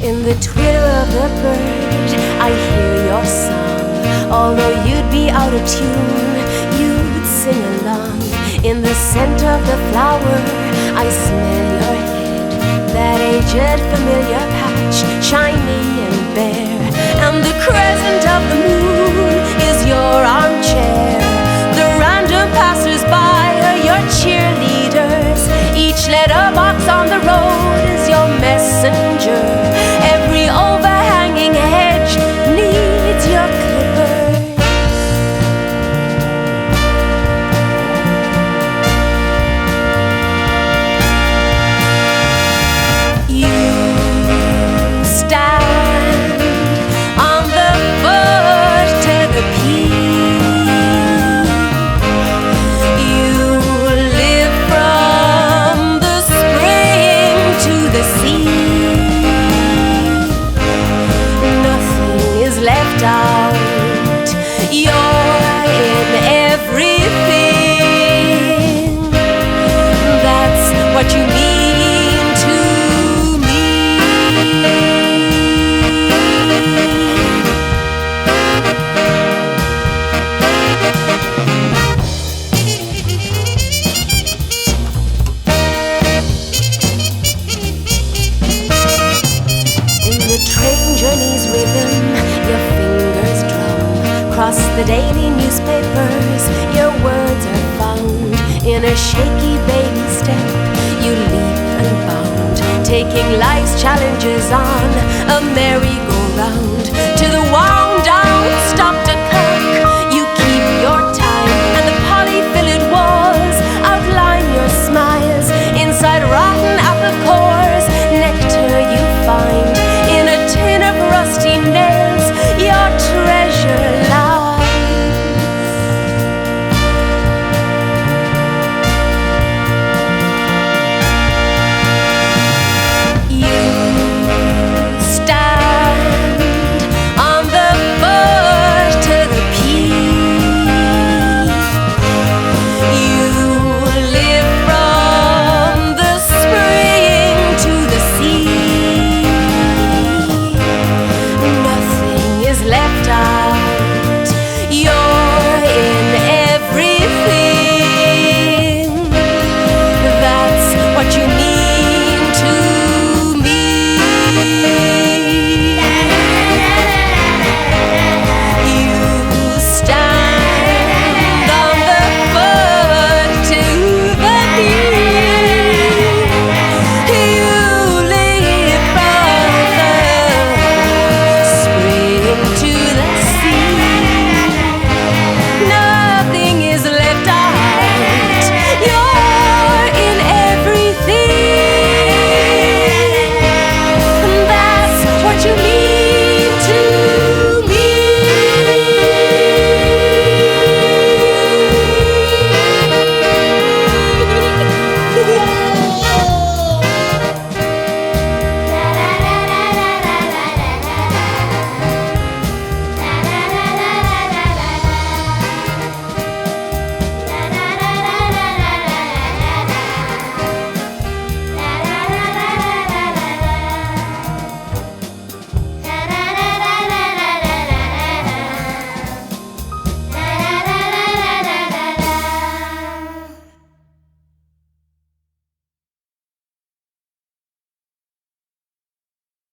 In the twitter of the bird, I hear your song. Although you'd be out of tune, you'd sing along. In the scent of the flower, I smell your head, that aged familiar patch, shiny and bare. And the crescent of the moon is your armchair. The random passers-by are your cheerleaders. Each letterbox on the road is your messenger. Every overhanging hedge needs your clippers. You stand on the foot to the peak. You live from the spring to the sea. Left out, you're in everything. That's what you mean to me. In the train journey's rhythm, your fingers drum. Cross the daily newspapers, your words are found. In a shaky baby step, you leap and bound, taking life's challenges on a merry-go-round.